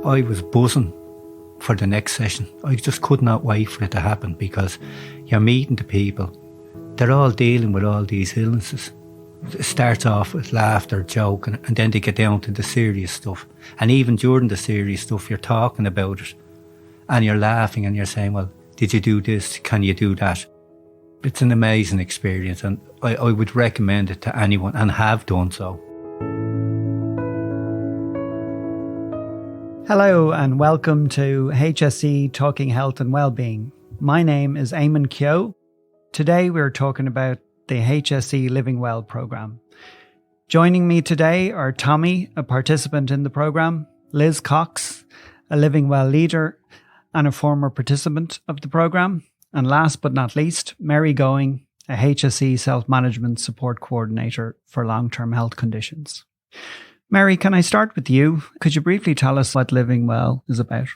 I was buzzing for the next session. I just could not wait for it to happen because you're meeting the people. They're all dealing with all these illnesses. It starts off with laughter, joking, and then they get down to the serious stuff. And even during the serious stuff, you're talking about it and you're laughing and you're saying, well, did you do this? Can you do that? It's an amazing experience, and I would recommend it to anyone and have done so. Hello and welcome to HSE Talking Health and Wellbeing. My name is Eamon Keogh. Today we're talking about the HSE Living Well programme. Joining me today are Tommy, a participant in the programme, Liz Cox, a Living Well leader and a former participant of the programme, and last but not least, Mary Going, a HSE Self-Management Support Co-ordinator for long-term health conditions. Mary, can I start with you? Could you briefly tell us what Living Well is about?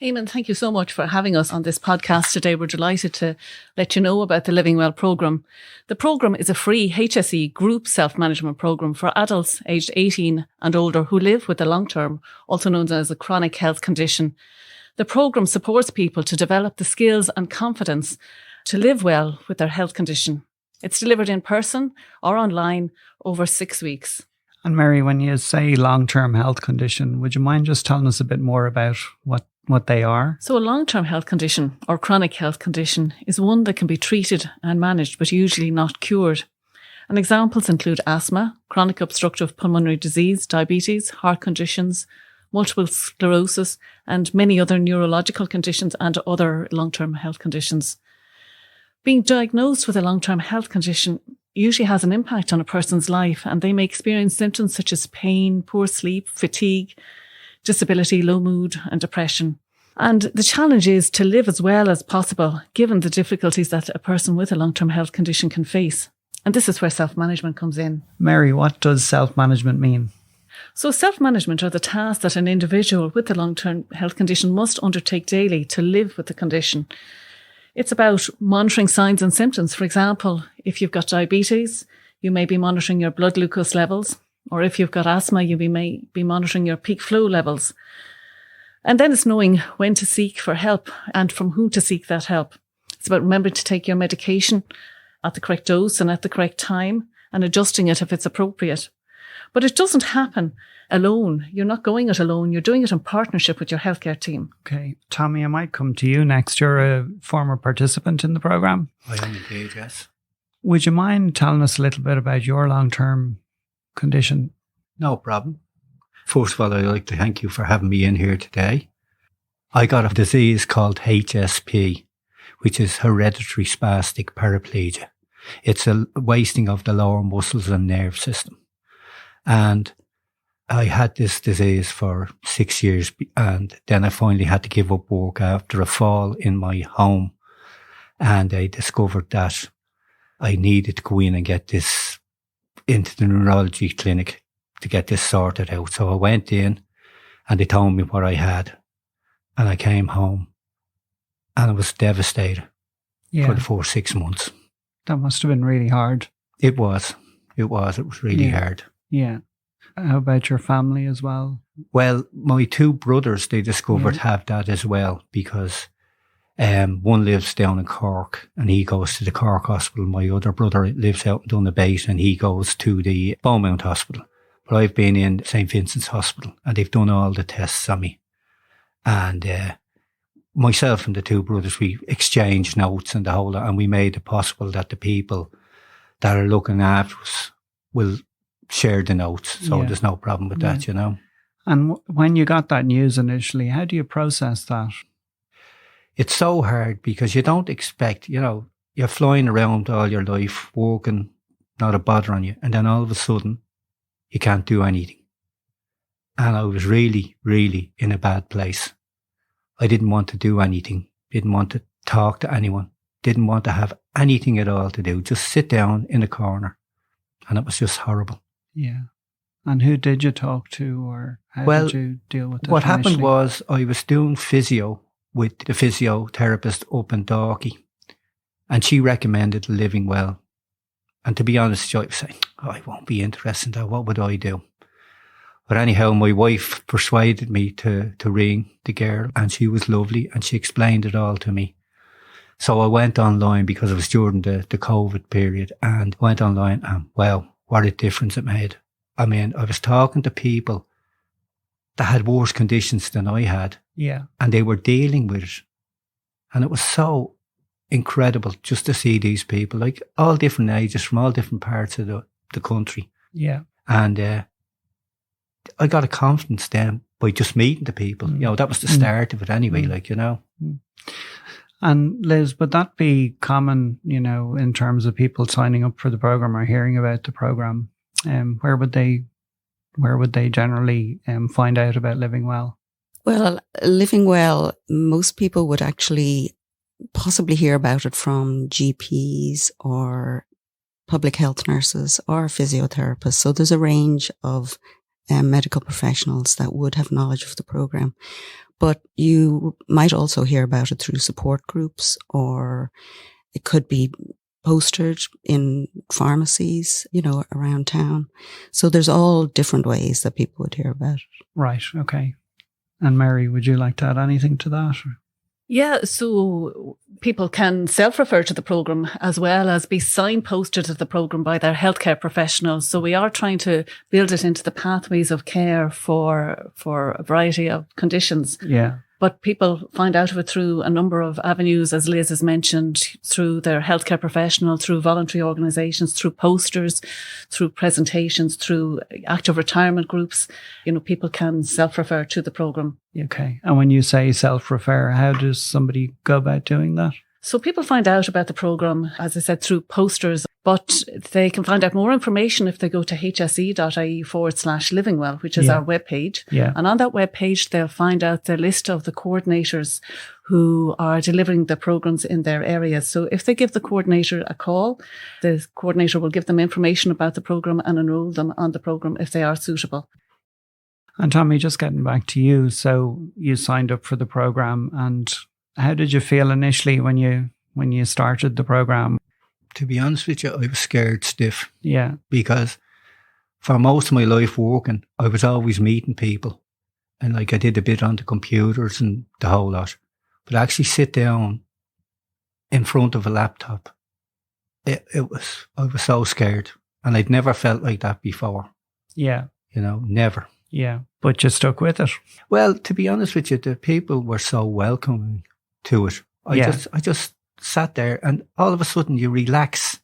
Eamon, thank you so much for having us on this podcast today. We're delighted to let you know about the Living Well programme. The programme is a free HSE group self-management programme for adults aged 18 and older who live with a long-term, also known as a chronic health condition. The programme supports people to develop the skills and confidence to live well with their health condition. It's delivered in person or online over 6 weeks. And Mary, when you say long-term health condition, would you mind just telling us a bit more about what they are? So a long-term health condition or chronic health condition is one that can be treated and managed, but usually not cured. And examples include asthma, chronic obstructive pulmonary disease, diabetes, heart conditions, multiple sclerosis, and many other neurological conditions and other long-term health conditions. Being diagnosed with a long-term health condition usually has an impact on a person's life, and they may experience symptoms such as pain, poor sleep, fatigue, disability, low mood and depression. And the challenge is to live as well as possible given the difficulties that a person with a long-term health condition can face. And this is where self-management comes in. Mary, what does self-management mean? So self-management are the tasks that an individual with a long-term health condition must undertake daily to live with the condition. It's about monitoring signs and symptoms. For example, if you've got diabetes, you may be monitoring your blood glucose levels, or if you've got asthma, you may be monitoring your peak flow levels. And then it's knowing when to seek for help and from whom to seek that help. It's about remembering to take your medication at the correct dose and at the correct time and adjusting it if it's appropriate. But it doesn't happen alone. You're not going it alone. You're doing it in partnership with your healthcare team. Okay. Tommy, I might come to you next. You're a former participant in the programme. I am indeed, yes. Would you mind telling us a little bit about your long-term condition? No problem. First of all, I'd like to thank you for having me in here today. I got a disease called HSP, which is hereditary spastic paraplegia. It's a wasting of the lower muscles and nerve system. And I had this disease for 6 years, and then I finally had to give up work after a fall in my home. And I discovered that I needed to go in and get this into the neurology clinic to get this sorted out. So I went in and they told me what I had, and I came home and I was devastated for the first 6 months. That must have been really hard. It was really hard. Yeah. How about your family as well? Well, my two brothers, they discovered have that as well, because one lives down in Cork and he goes to the Cork Hospital. My other brother lives out in Donabate and he goes to the Beaumont Hospital. But I've been in St. Vincent's Hospital and they've done all the tests on me. And myself and the two brothers, we exchanged notes and the whole lot, and we made it possible that the people that are looking after us will share the notes. So there's no problem with that, you know. And when you got that news initially, how do you process that? It's so hard because you don't expect, you know, you're flying around all your life, working, not a bother on you. And then all of a sudden, you can't do anything. And I was really, really in a bad place. I didn't want to do anything. Didn't want to talk to anyone. Didn't want to have anything at all to do. Just sit down in a corner. And it was just horrible. Yeah. And who did you talk to, or how did you deal with it? What happened was I was doing physio with the physiotherapist up in Dalkey, and she recommended Living Well. And to be honest, I was saying, I won't be interested in that. What would I do? But anyhow, my wife persuaded me to ring the girl, and she was lovely, and she explained it all to me. So I went online because it was during the COVID period, and went online, and wow, what a difference it made. I mean, I was talking to people that had worse conditions than I had. Yeah. And they were dealing with it. And it was so incredible just to see these people, like all different ages from all different parts of the country. Yeah. And I got a confidence then by just meeting the people. You know, that was the start of it anyway, like, you know. And Liz, would that be common, you know, in terms of people signing up for the program or hearing about the program? Where would they generally find out about Living Well? Well, Living Well, most people would actually possibly hear about it from GPs or public health nurses or physiotherapists. So there's a range of medical professionals that would have knowledge of the program. But you might also hear about it through support groups, or it could be posted in pharmacies, you know, around town. So there's all different ways that people would hear about it. Right. Okay. And Mary, would you like to add anything to that? Yeah, so people can self-refer to the programme as well as be signposted to the programme by their healthcare professionals. So we are trying to build it into the pathways of care for a variety of conditions. Yeah. But people find out of it through a number of avenues, as Liz has mentioned, through their healthcare professional, through voluntary organisations, through posters, through presentations, through active retirement groups. You know, people can self-refer to the programme. Okay. And when you say self-refer, how does somebody go about doing that? So people find out about the programme, as I said, through posters, but they can find out more information if they go to hse.ie/Living Well, which is our webpage. Yeah. And on that webpage, they'll find out the list of the coordinators who are delivering the programmes in their areas. So if they give the coordinator a call, the coordinator will give them information about the programme and enrol them on the programme if they are suitable. And Tommy, just getting back to you. So you signed up for the programme, and how did you feel initially when you started the programme? To be honest with you, I was scared stiff. Yeah. Because for most of my life working, I was always meeting people. And like I did a bit on the computers and the whole lot. But actually sit down in front of a laptop, I was so scared. And I'd never felt like that before. Yeah. You know, never. Yeah. But you stuck with it. Well, to be honest with you, the people were so welcoming to it. I just sat there, and all of a sudden you relax.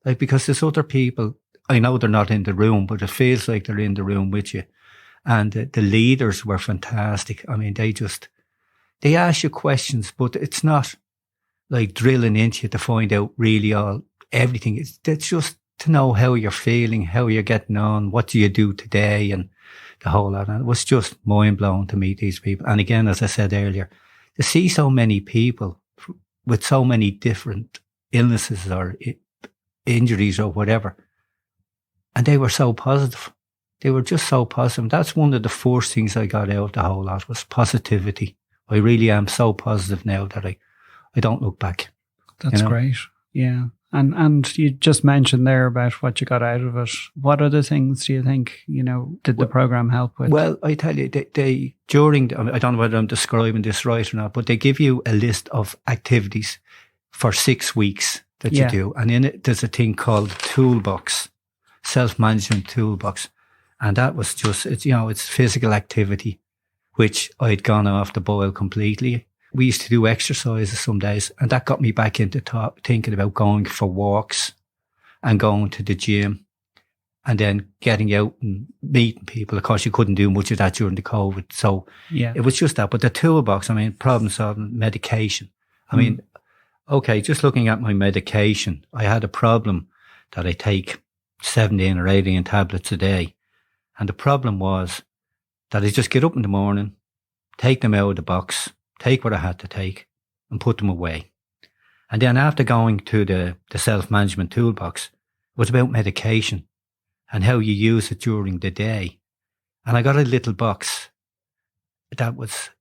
Like, because there's other people, I know they're not in the room, but it feels like they're in the room with you. And the leaders were fantastic. I mean, they ask you questions, but it's not like drilling into you to find out really everything. It's just to know how you're feeling, how you're getting on, what do you do today, and the whole lot. And it was just mind blowing to meet these people. And again, as I said earlier, to see so many people with so many different illnesses or injuries or whatever, and they were so positive. They were just so positive. That's one of the first things I got out of the whole lot was positivity. I really am so positive now that I don't look back. That's great. Yeah. And you just mentioned there about what you got out of it. What other things do you think, did the program help with? Well, I tell you, they during, I don't know whether I'm describing this right or not, but they give you a list of activities for 6 weeks that you do. And in it, there's a thing called Toolbox, Self-Management Toolbox. And that was just, it's physical activity, which I'd gone off the boil completely. We used to do exercises some days, and that got me back into thinking about going for walks and going to the gym and then getting out and meeting people. Of course, you couldn't do much of that during the COVID. So it was just that. But the toolbox, problem solving, medication. Okay, just looking at my medication, I had a problem that I take 17 or 18 tablets a day. And the problem was that I just get up in the morning, take them out of the box, take what I had to take and put them away. And then after going to the self-management toolbox, it was about medication and how you use it during the day. And I got a little box that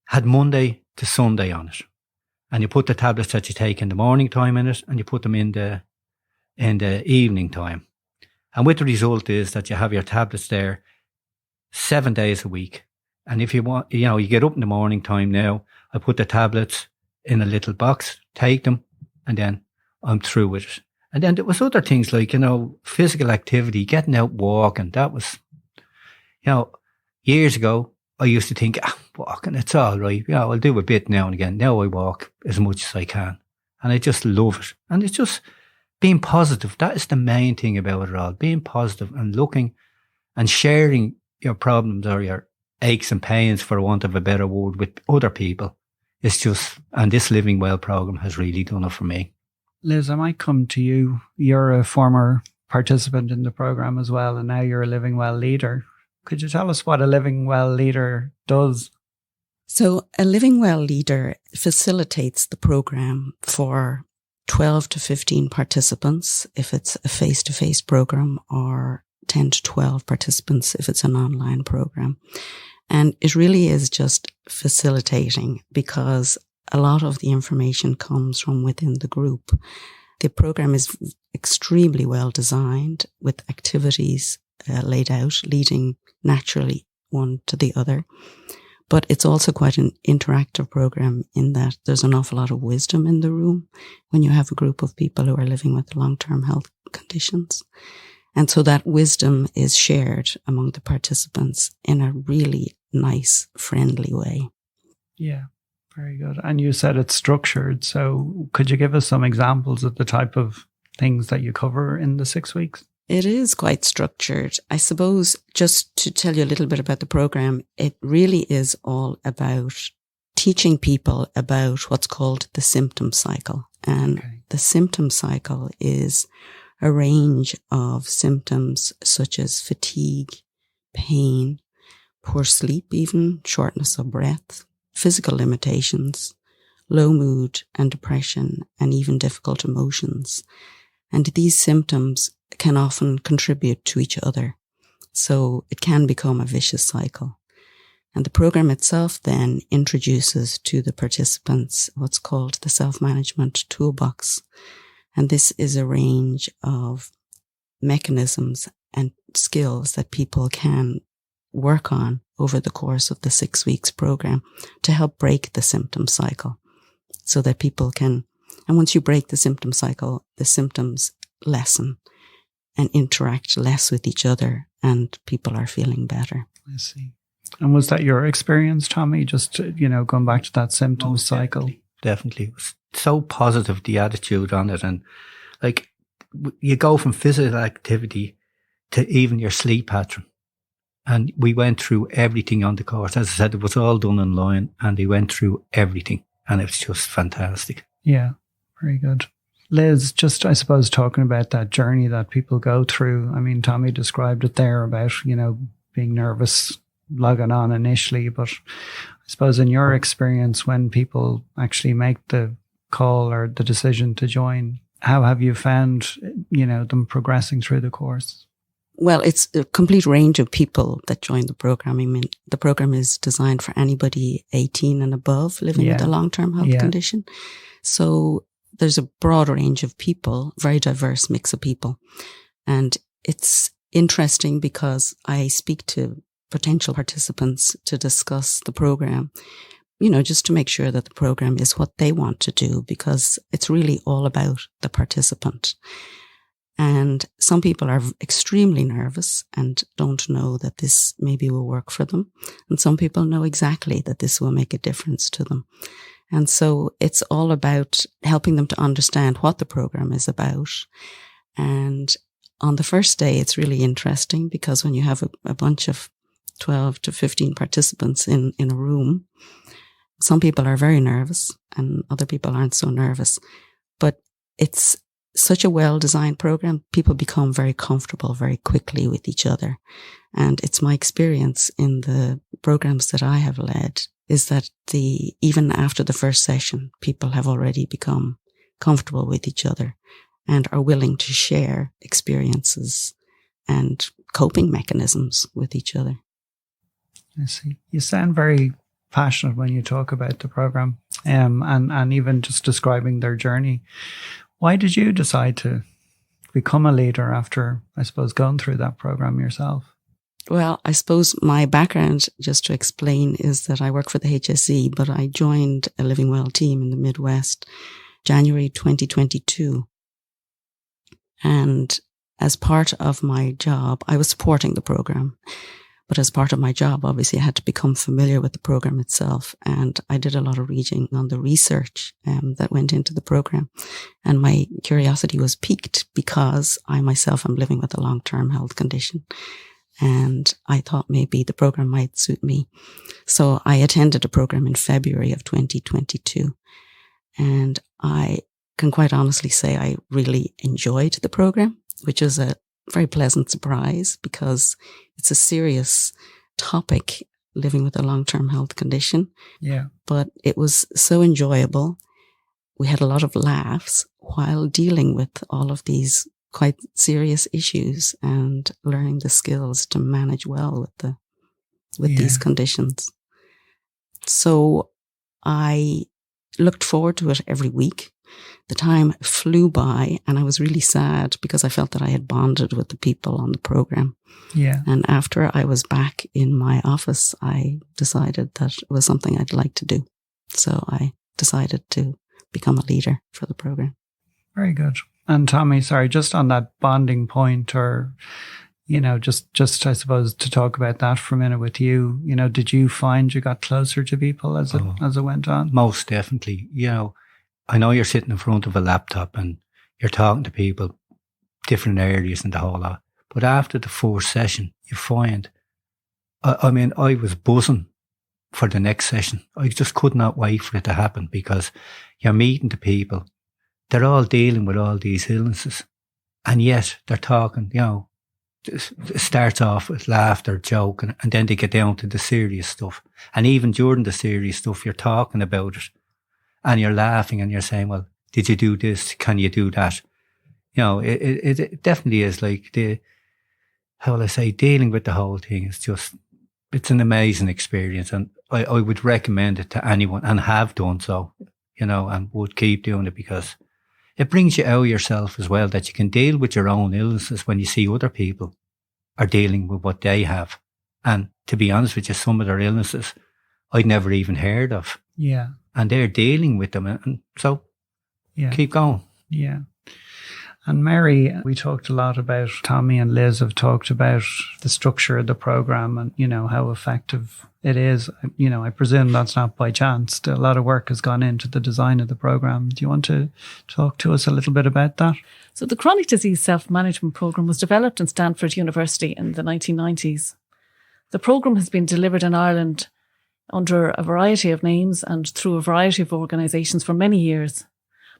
had Monday to Sunday on it. And you put the tablets that you take in the morning time in it, and you put them in the evening time. And with the result is that you have your tablets there 7 days a week. And if you want, you get up in the morning time now, I put the tablets in a little box, take them, and then I'm through with it. And then there was other things like, physical activity, getting out walking. That was, years ago, I used to think, walking, it's all right. I'll do a bit now and again. Now I walk as much as I can. And I just love it. And it's just being positive. That is the main thing about it all. Being positive and looking and sharing your problems or your aches and pains, for want of a better word, with other people. It's just, and this Living Well program has really done it for me. Liz, I might come to you. You're a former participant in the program as well, and now you're a Living Well leader. Could you tell us what a Living Well leader does? So a Living Well leader facilitates the program for 12 to 15 participants if it's a face-to-face program, or 10 to 12 participants if it's an online program. And it really is just facilitating, because a lot of the information comes from within the group. The program is extremely well designed, with activities laid out, leading naturally one to the other. But it's also quite an interactive program in that there's an awful lot of wisdom in the room when you have a group of people who are living with long-term health conditions. And so that wisdom is shared among the participants in a really nice, friendly way. Yeah, very good. And you said it's structured. So could you give us some examples of the type of things that you cover in the 6 weeks? It is quite structured. I suppose, just to tell you a little bit about the program, it really is all about teaching people about what's called the symptom cycle. And the symptom cycle is a range of symptoms such as fatigue, pain, poor sleep even, shortness of breath, physical limitations, low mood and depression, and even difficult emotions. And these symptoms can often contribute to each other. So it can become a vicious cycle. And the program itself then introduces to the participants what's called the self-management toolbox. And this is a range of mechanisms and skills that people can work on over the course of the 6 weeks program to help break the symptom cycle, so that people can, and once you break the symptom cycle, the symptoms lessen and interact less with each other, and people are feeling better. I see. And was that your experience, Tommy? Just, going back to that symptom cycle? Definitely. It was so positive, the attitude on it. And like, you go from physical activity to even your sleep pattern. And we went through everything on the course. As I said, it was all done online, and they went through everything. And it was just fantastic. Yeah, very good. Liz, just, I suppose, talking about that journey that people go through. I mean, Tommy described it there about, being nervous logging on initially. But I suppose in your experience, when people actually make the call or the decision to join, how have you found, them progressing through the course? Well, it's a complete range of people that join the program. I mean, the program is designed for anybody 18 and above living with a long-term health condition. So there's a broad range of people, very diverse mix of people. And it's interesting because I speak to potential participants to discuss the program, just to make sure that the program is what they want to do, because it's really all about the participant. And some people are extremely nervous and don't know that this maybe will work for them. And some people know exactly that this will make a difference to them. And so it's all about helping them to understand what the program is about. And on the first day, it's really interesting because when you have a bunch of 12 to 15 participants in a room, some people are very nervous and other people aren't so nervous. But it's such a well-designed program. People become very comfortable very quickly with each other. And it's my experience in the programs that I have led is that even after the first session, people have already become comfortable with each other and are willing to share experiences and coping mechanisms with each other. I see. You sound very passionate when you talk about the program, and even just describing their journey. Why did you decide to become a leader after, I suppose, going through that program yourself? Well, I suppose my background, just to explain, is that I work for the HSE, but I joined a Living Well team in the Midwest, January 2022. And as part of my job, I was supporting the program. But as part of my job, obviously, I had to become familiar with the program itself. And I did a lot of reading on the research that went into the program. And my curiosity was piqued because I myself am living with a long-term health condition. And I thought maybe the program might suit me. So I attended a program in February of 2022. And I can quite honestly say I really enjoyed the program, which was a very pleasant surprise because it's a serious topic, living with a long-term health condition. Yeah. But it was so enjoyable. We had a lot of laughs while dealing with all of these quite serious issues and learning the skills to manage well with these conditions. So I looked forward to it every week. The time flew by and I was really sad because I felt that I had bonded with the people on the program. Yeah. And after I was back in my office, I decided that it was something I'd like to do. So I decided to become a leader for the program. Very good. And Tommy, sorry, just on that bonding point, or, just I suppose to talk about that for a minute with you, did you find you got closer to people as it went on? Most definitely. I know you're sitting in front of a laptop and you're talking to people, different areas and the whole lot. But after the first session, you find, I was buzzing for the next session. I just could not wait for it to happen because you're meeting the people. They're all dealing with all these illnesses. And yet they're talking, it starts off with laughter, joke, and then they get down to the serious stuff. And even during the serious stuff, you're talking about it. And you're laughing and you're saying, well, did you do this? Can you do that? It definitely is like dealing with the whole thing is just, it's an amazing experience. And I would recommend it to anyone and have done so, and would keep doing it because it brings you out of yourself as well, that you can deal with your own illnesses when you see other people are dealing with what they have. And to be honest with you, some of their illnesses I'd never even heard of. Yeah. And they're dealing with them. And so keep going. Yeah. And Mary, we talked a lot about, Tommy and Liz have talked about the structure of the program and, how effective it is. I presume that's not by chance. A lot of work has gone into the design of the program. Do you want to talk to us a little bit about that? So the Chronic Disease Self-Management Programme was developed in Stanford University in the 1990s. The programme has been delivered in Ireland under a variety of names and through a variety of organisations for many years.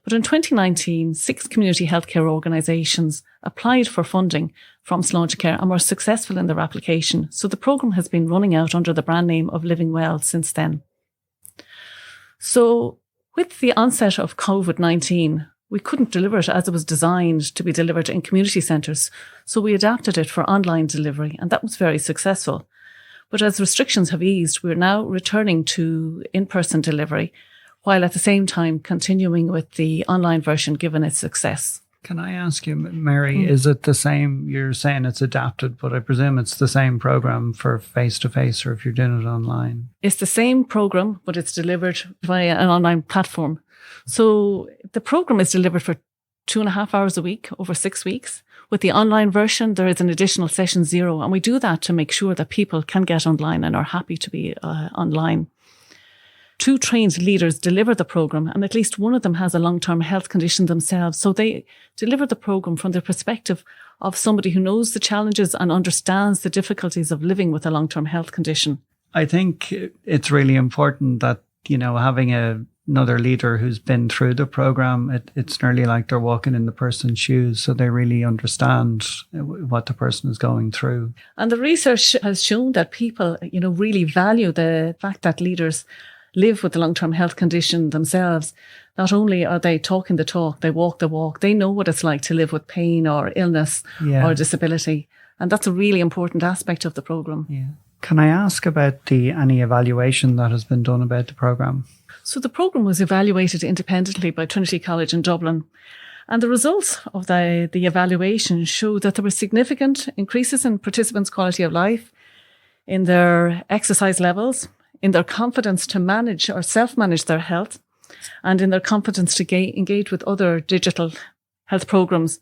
But in 2019, 6 community healthcare organisations applied for funding from Sláintecare and were successful in their application. So the programme has been running out under the brand name of Living Well since then. So with the onset of COVID-19, we couldn't deliver it as it was designed to be delivered in community centres. So we adapted it for online delivery, and that was very successful. But as restrictions have eased, we're now returning to in-person delivery, while at the same time continuing with the online version given its success. Can I ask you, Mary, is it the same? You're saying it's adapted, but I presume it's the same program for face-to-face or if you're doing it online? It's the same program, but it's delivered via an online platform. So the program is delivered for 2.5 hours a week over 6 weeks. With the online version, there is an additional session 0, and we do that to make sure that people can get online and are happy to be online. 2 trained leaders deliver the program, and at least one of them has a long-term health condition themselves. So they deliver the program from the perspective of somebody who knows the challenges and understands the difficulties of living with a long-term health condition. I think it's really important that, having another leader who's been through the program, it's nearly like they're walking in the person's shoes, so they really understand what the person is going through. And the research has shown that people, really value the fact that leaders live with a long-term health condition themselves. Not only are they talking the talk, they walk the walk. They know what it's like to live with pain or illness or disability. And that's a really important aspect of the programme. Yeah. Can I ask about any evaluation that has been done about the programme? So the programme was evaluated independently by Trinity College in Dublin. And the results of the evaluation showed that there were significant increases in participants' quality of life, in their exercise levels, in their confidence to manage or self-manage their health, and in their confidence to engage with other digital health programs.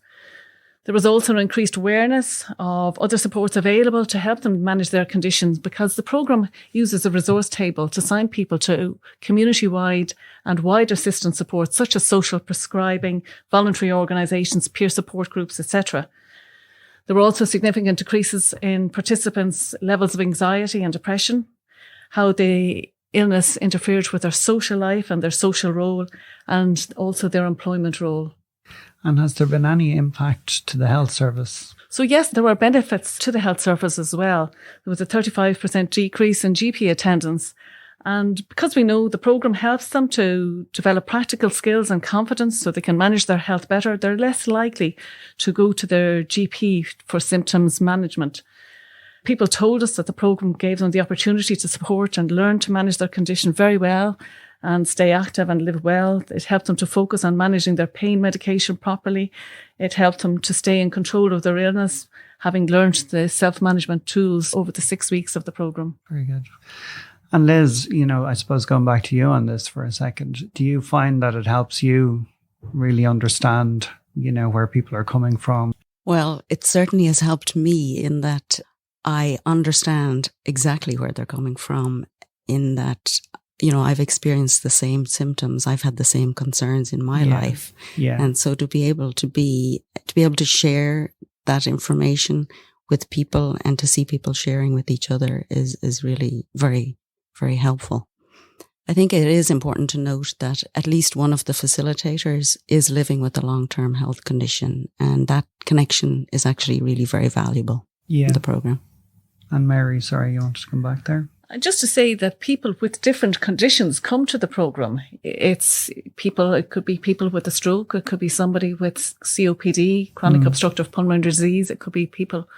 There was also an increased awareness of other supports available to help them manage their conditions, because the programme uses a resource table to assign people to community-wide and wider assistance support, such as social prescribing, voluntary organisations, peer support groups, etc. There were also significant decreases in participants' levels of anxiety and depression, how the illness interfered with their social life and their social role, and also their employment role. And has there been any impact to the health service? So yes, there were benefits to the health service as well. There was a 35% decrease in GP attendance. And because we know the programme helps them to develop practical skills and confidence so they can manage their health better, they're less likely to go to their GP for symptoms management. People told us that the programme gave them the opportunity to support and learn to manage their condition very well and stay active and live well. It helped them to focus on managing their pain medication properly. It helped them to stay in control of their illness, having learned the self-management tools over the 6 weeks of the programme. Very good. And Liz, I suppose going back to you on this for a second, do you find that it helps you really understand, where people are coming from? Well, it certainly has helped me in that I understand exactly where they're coming from, in that I've experienced the same symptoms. I've had the same concerns in my life. Yeah. And so to be able to share that information with people and to see people sharing with each other is really very, very helpful. I think it is important to note that at least one of the facilitators is living with a long-term health condition, and that connection is actually really very valuable in the program. And Mary, sorry, you want to come back there? Just to say that people with different conditions come to the programme. It could be people with a stroke, it could be somebody with COPD, chronic obstructive pulmonary disease, it could be people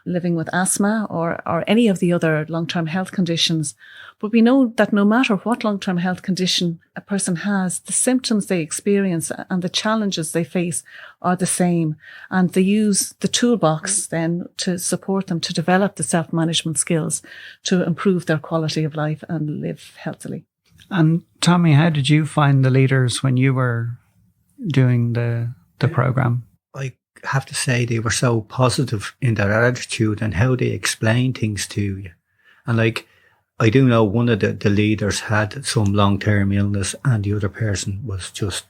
living with asthma or any of the other long-term health conditions. But we know that no matter what long-term health condition a person has, the symptoms they experience and the challenges they face are the same. And they use the toolbox then to support them to develop the self-management skills to improve their quality of life and live healthily. And Tommy, how did you find the leaders when you were doing the programme? I have to say they were so positive in their attitude and how they explain things to you. And I do know one of the leaders had some long-term illness and the other person was just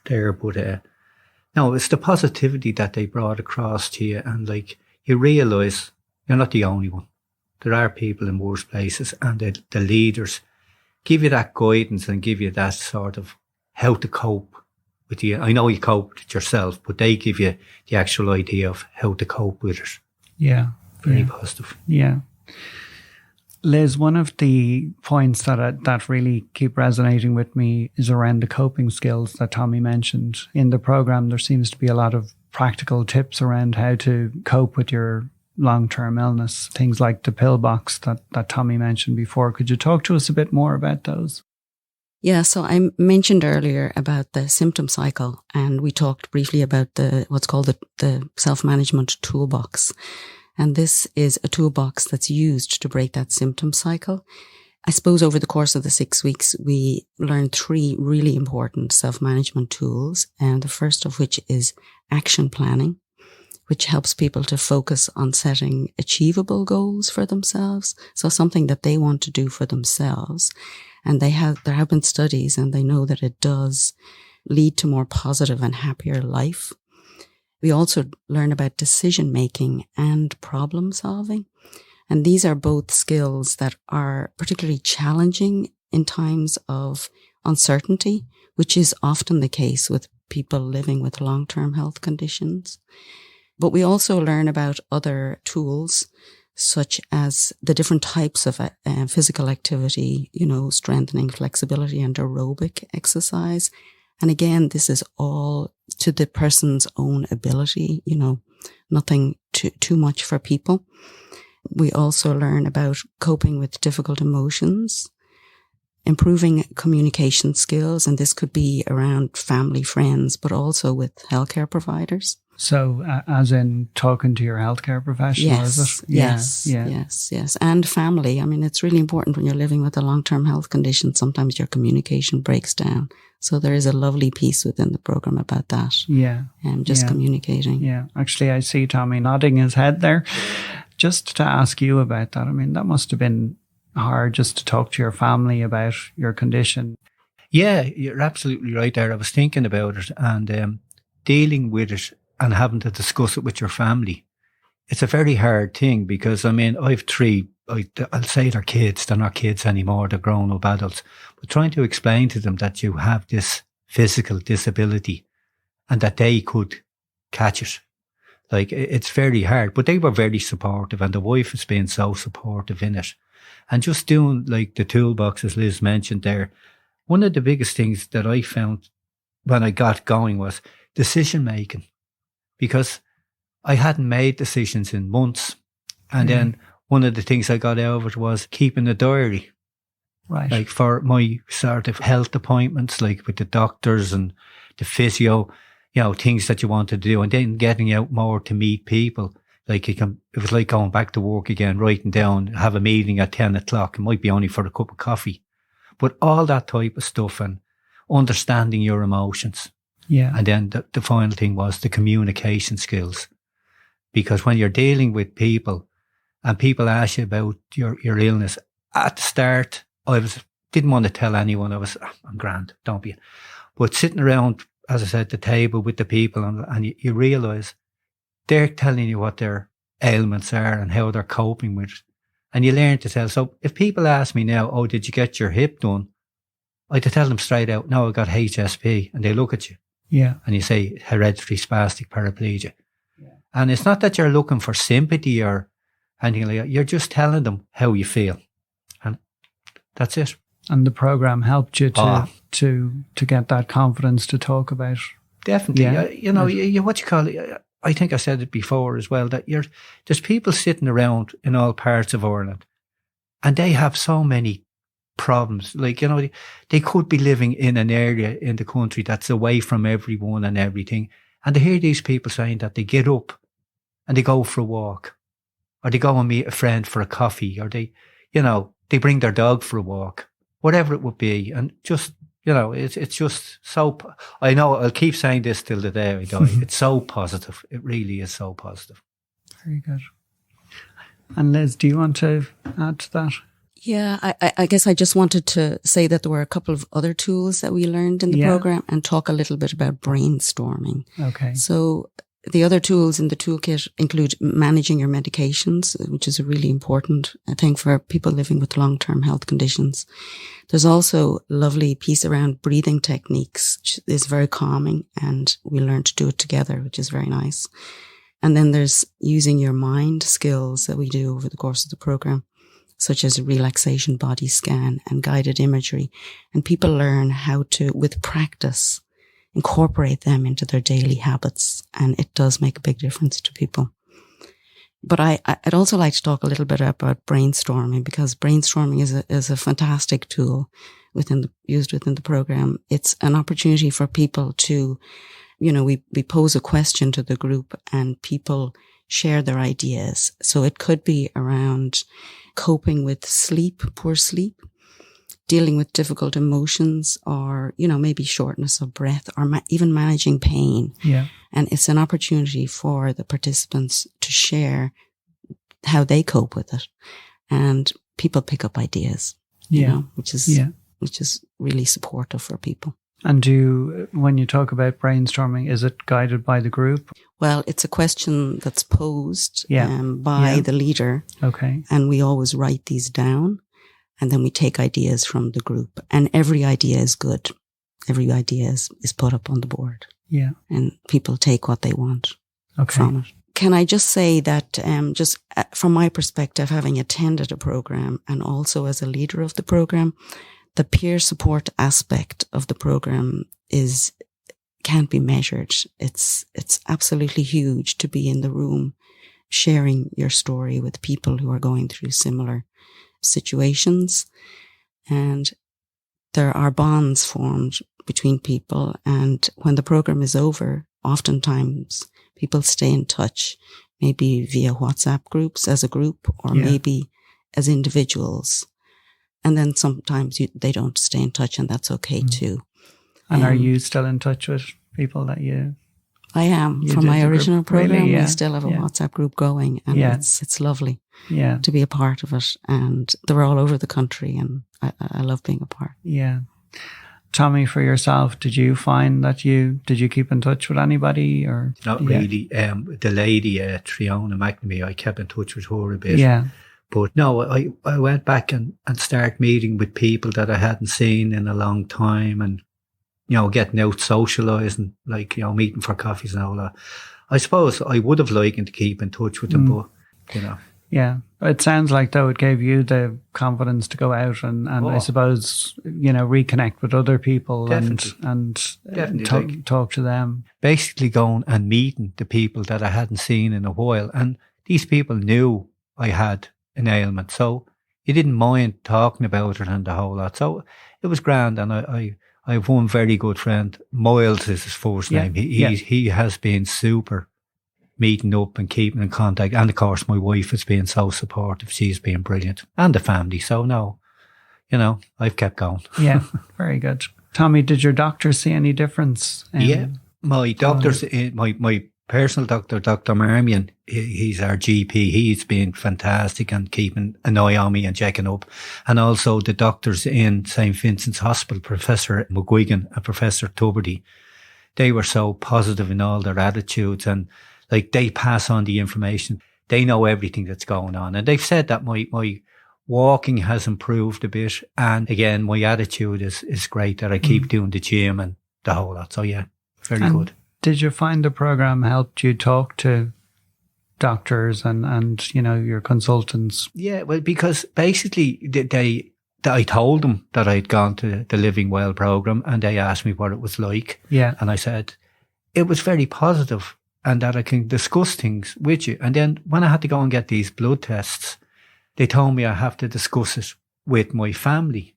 there. But no, it's the positivity that they brought across to you, and you realise you're not the only one. There are people in worse places, and the leaders give you that guidance and give you that sort of how to cope with you. I know you cope with it yourself, but they give you the actual idea of how to cope with it. Yeah. Very positive. Yeah. Liz, one of the points that really keep resonating with me is around the coping skills that Tommy mentioned. In the programme, there seems to be a lot of practical tips around how to cope with your long-term illness, things like the pill box that Tommy mentioned before. Could you talk to us a bit more about those? Yeah, so I mentioned earlier about the symptom cycle, and we talked briefly about what's called the self-management toolbox. And this is a toolbox that's used to break that symptom cycle. I suppose over the course of the 6 weeks, we learned 3 really important self-management tools. And the first of which is action planning, which helps people to focus on setting achievable goals for themselves. So something that they want to do for themselves. And there have been studies, and they know that it does lead to more positive and happier life. We also learn about decision making and problem solving. And these are both skills that are particularly challenging in times of uncertainty, which is often the case with people living with long-term health conditions. But we also learn about other tools, such as the different types of physical activity, strengthening, flexibility, and aerobic exercise. And again, this is all to the person's own ability, nothing too much for people. We also learn about coping with difficult emotions, improving communication skills, and this could be around family, friends, but also with healthcare providers. So, as in talking to your healthcare professional, Yes, is it? yes. And family. I mean, it's really important when you're living with a long-term health condition. Sometimes your communication breaks down. So there is a lovely piece within the program about that. Yeah. Just communicating. Yeah. Actually, I see Tommy nodding his head there. Just to ask you about that, I mean, that must have been hard just to talk to your family about your condition. Yeah, you're absolutely right there. I was thinking about it and dealing with it and having to discuss it with your family. It's a very hard thing because, I mean, I have 3, I'll say they're kids. They're not kids anymore. They're grown-up adults. But trying to explain to them that you have this physical disability and that they could catch it. Like, it's very hard. But they were very supportive, and the wife has been so supportive in it. And just doing, like, the toolbox, as Liz mentioned there, one of the biggest things that I found when I got going was decision-making. Because I hadn't made decisions in months. And then one of the things I got out of it was keeping a diary. Right. Like for my sort of health appointments, like with the doctors and the physio, you know, things that you wanted to do. And then getting out more to meet people. Like it was like going back to work again, writing down, have a meeting at 10 o'clock. It might be only for a cup of coffee. But all that type of stuff and understanding your emotions. Yeah. And then the final thing was the communication skills. Because when you're dealing with people and people ask you about your illness, at the start, didn't want to tell anyone. I'm grand, don't be. But sitting around, as I said, the table with the people and you realise they're telling you what their ailments are and how they're coping with it. And you learn to tell. So if people ask me now, oh, did you get your hip done? I had to tell them straight out, no, I got HSP. And they look at you. Yeah. And you say hereditary spastic paraplegia. Yeah. And it's not that you're looking for sympathy or anything like that. You're just telling them how you feel. And that's it. And the program helped you to get that confidence to talk about. Definitely. Yeah. You know, what you call it, I think I said it before as well, that there's people sitting around in all parts of Ireland and they have so many problems. Like, you know, they could be living in an area in the country that's away from everyone and everything. And they hear these people saying that they get up and they go for a walk or they go and meet a friend for a coffee or they bring their dog for a walk, whatever it would be. And just, you know, it's just so, I know I'll keep saying this till the day I die. It's so positive. It really is so positive. Very good. And Liz, do you want to add to that? Yeah, I guess I just wanted to say that there were a couple of other tools that we learned in the program and talk a little bit about brainstorming. Okay. So the other tools in the toolkit include managing your medications, which is a really important thing for people living with long-term health conditions. There's also a lovely piece around breathing techniques, which is very calming, and we learned to do it together, which is very nice. And then there's using your mind skills that we do over the course of the program, such as a relaxation body scan and guided imagery. And people learn how to, with practice, incorporate them into their daily habits. And it does make a big difference to people. But I'd also like to talk a little bit about brainstorming, because brainstorming is a fantastic tool used within the program. It's an opportunity for people to, you know, we pose a question to the group and people share their ideas. So it could be around coping with poor sleep, dealing with difficult emotions, or, you know, maybe shortness of breath, or even managing pain. Yeah. And it's an opportunity for the participants to share how they cope with it. And people pick up ideas, you know, which is really supportive for people. And when you talk about brainstorming, is it guided by the group? Well, it's a question that's posed by the leader. Okay. And we always write these down, and then we take ideas from the group. And every idea is good. Every idea is put up on the board. Yeah. And people take what they want from it. Can I just say that just from my perspective, having attended a program and also as a leader of the program, the peer support aspect of the program can't be measured. It's absolutely huge to be in the room sharing your story with people who are going through similar situations. And there are bonds formed between people. And when the program is over, oftentimes people stay in touch, maybe via WhatsApp groups as a group, or maybe as individuals. And then sometimes they don't stay in touch, and that's okay too. And are you still in touch with people that you... I am. From my original program, really? we still have a WhatsApp group going, and it's lovely to be a part of it. And they're all over the country, and I love being a part. Yeah. Tommy, for yourself, did you find that did you keep in touch with anybody or? Not really. The lady, Triona McNamee, I kept in touch with her a bit. Yeah. But no, I went back and started meeting with people that I hadn't seen in a long time, and, you know, getting out socialising, like, you know, meeting for coffees and all that. I suppose I would have liked to keep in touch with them, but, you know. Yeah. It sounds like, though, it gave you the confidence to go out and I suppose, you know, reconnect with other people and talk to them. Basically going and meeting the people that I hadn't seen in a while. And these people knew I had an ailment, so you didn't mind talking about it and the whole lot. So it was grand. And I have one very good friend, Miles is his first name. He has been super, meeting up and keeping in contact. And of course, my wife has been so supportive. She's been brilliant. And the family. So no, you know, I've kept going. Yeah, very good. Tommy, did your doctor see any difference? My doctor's, my personal doctor, Dr. Marmion, he's our GP. He's been fantastic and keeping an eye on me and checking up. And also the doctors in St. Vincent's Hospital, Professor McGuigan and Professor Tuberty, they were so positive in all their attitudes, and like they pass on the information. They know everything that's going on. And they've said that my walking has improved a bit. And again, my attitude is great, that I keep doing the gym and the whole lot. So yeah, very good. Did you find the program helped you talk to doctors and you know, your consultants? Yeah, well, because basically I told them that I'd gone to the Living Well program, and they asked me what it was like. Yeah. And I said, it was very positive, and that I can discuss things with you. And then when I had to go and get these blood tests, they told me I have to discuss it with my family.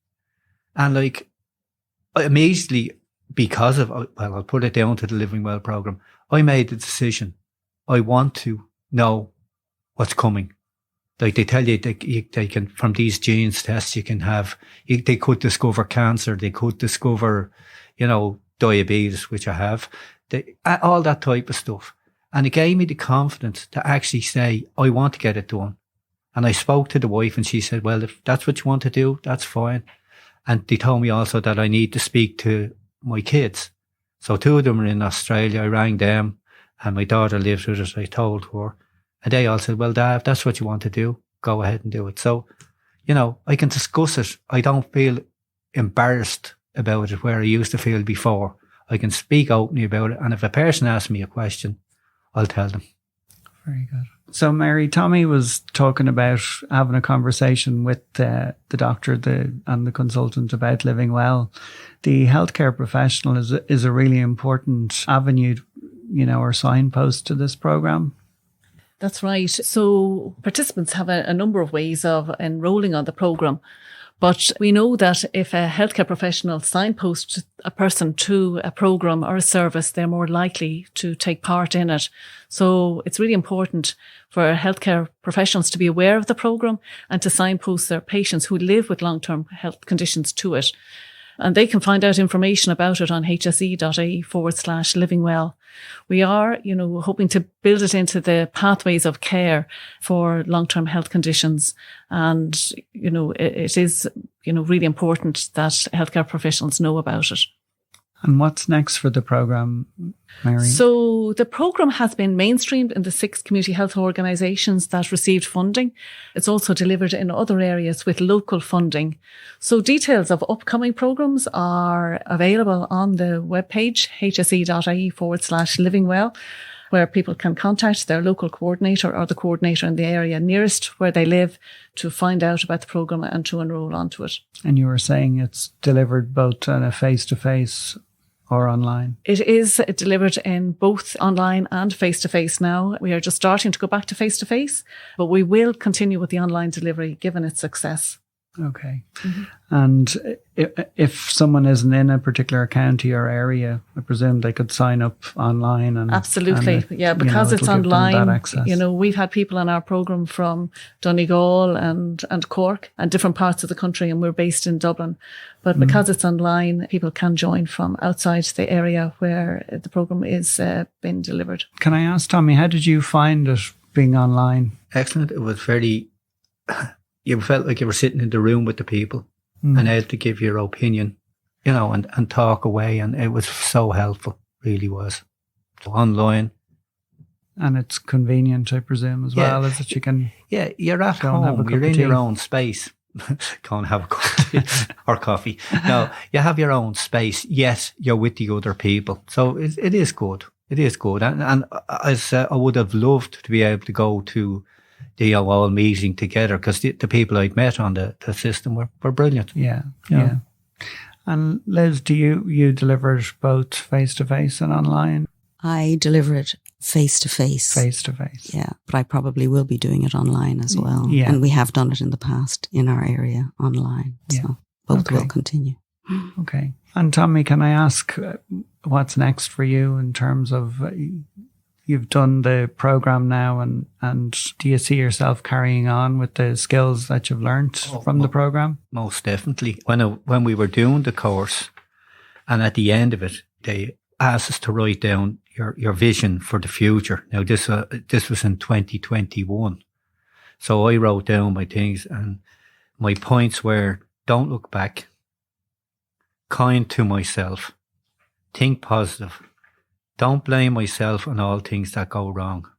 And like, immediately, because of, well, I'll put it down to the Living Well program, I made the decision. I want to know what's coming. Like they tell you, they can, from these genes tests, you can have, they could discover cancer, they could discover, you know, diabetes, which I have, all that type of stuff. And it gave me the confidence to actually say, I want to get it done. And I spoke to the wife, and she said, well, if that's what you want to do, that's fine. And they told me also that I need to speak to my kids. So 2 of them are in Australia. I rang them, and my daughter lives with us. I told her, and they all said, well, Dad, if that's what you want to do, go ahead and do it. So, you know, I can discuss it. I don't feel embarrassed about it where I used to feel before. I can speak openly about it. And if a person asks me a question, I'll tell them. Very good. So, Mary, Tommy was talking about having a conversation with the doctor and the consultant about living well. The healthcare professional is a really important avenue, you know, or signpost to this program. That's right. So participants have a number of ways of enrolling on the programme. But we know that if a healthcare professional signposts a person to a programme or a service, they're more likely to take part in it. So it's really important for healthcare professionals to be aware of the programme and to signpost their patients who live with long-term health conditions to it. And they can find out information about it on hse.ie/living well. We are, you know, hoping to build it into the pathways of care for long-term health conditions. And, you know, it is, you know, really important that healthcare professionals know about it. And what's next for the programme, Mary? So the programme has been mainstreamed in the 6 community health organisations that received funding. It's also delivered in other areas with local funding. So details of upcoming programmes are available on the webpage, hse.ie/living well, where people can contact their local coordinator or the coordinator in the area nearest where they live to find out about the programme and to enrol onto it. And you were saying it's delivered both on a face-to-face or online? It is delivered in both online and face-to-face now. We are just starting to go back to face-to-face, but we will continue with the online delivery given its success. Okay. And if someone isn't in a particular county or area, I presume they could sign up online. And absolutely, and because it's it'll give them that online. access. We've had people on our program from Donegal and Cork and different parts of the country, and we're based in Dublin. But because it's online, people can join from outside the area where the program is being delivered. Can I ask, Tommy, how did you find it being online? Excellent. It was very, you felt like you were sitting in the room with the people and able to give your opinion, and talk away. And it was so helpful, really was. So online. And it's convenient, I presume, as well, as that you can... Yeah, you're at go and have a home. cup You're of in tea. your own space. Go and have a cup of tea or coffee. No, you have your own space. Yes, you're with the other people. So it is good. It is good. And as I would have loved to be able to go to the all meeting together, because the people I'd met on the system were brilliant. Yeah. And Liz, do you deliver it both face-to-face and online? I deliver it face-to-face. Face-to-face. Yeah, but I probably will be doing it online as well. Yeah. And we have done it in the past in our area online. Yeah. So both Okay. will continue. Okay. And Tommy, can I ask what's next for you in terms of you've done the program now, and do you see yourself carrying on with the skills that you've learnt from the program? Most definitely. When we were doing the course, and at the end of it, they asked us to write down your vision for the future. Now, this was in 2021. So I wrote down my things, and my points were: don't look back, kind to myself, think positive, don't blame myself on all things that go wrong,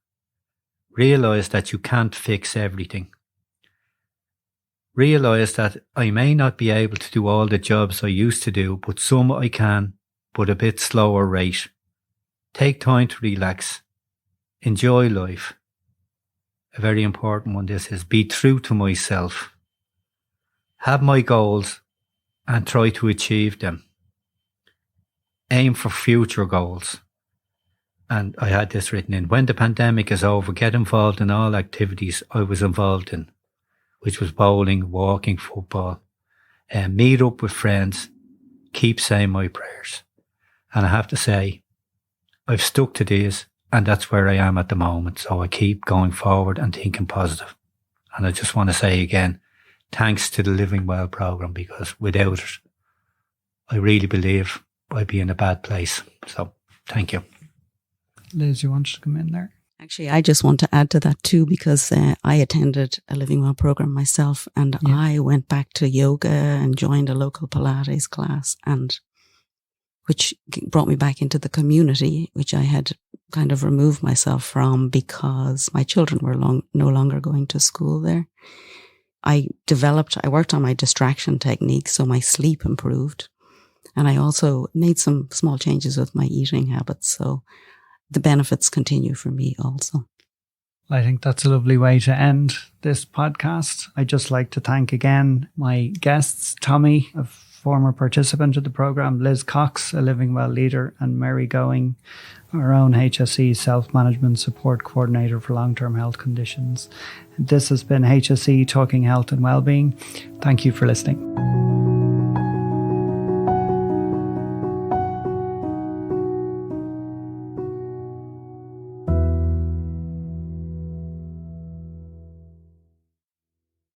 realise that you can't fix everything, realise that I may not be able to do all the jobs I used to do, but some I can, but a bit slower rate. Take time to relax. Enjoy life. A very important one, this is: be true to myself. Have my goals and try to achieve them. Aim for future goals. And I had this written in: when the pandemic is over, get involved in all activities I was involved in, which was bowling, walking, football. Meet up with friends. Keep saying my prayers. And I have to say, I've stuck to these, and that's where I am at the moment. So I keep going forward and thinking positive. And I just want to say again, thanks to the Living Well program, because without it, I really believe I'd be in a bad place. So thank you. Liz, you wanted to come in there? Actually, I just want to add to that too, because I attended a Living Well program myself, and I went back to yoga and joined a local Pilates class, and which brought me back into the community, which I had kind of removed myself from because my children were no longer going to school there. I worked on my distraction technique, so my sleep improved. And I also made some small changes with my eating habits. So the benefits continue for me also. I think that's a lovely way to end this podcast. I'd just like to thank again my guests, Tommy, a former participant of the program, Liz Cox, a Living Well leader, and Mary Going, our own HSE Self-Management Support Co-ordinator for Long-Term Health Conditions. This has been HSE Talking Health and Wellbeing. Thank you for listening.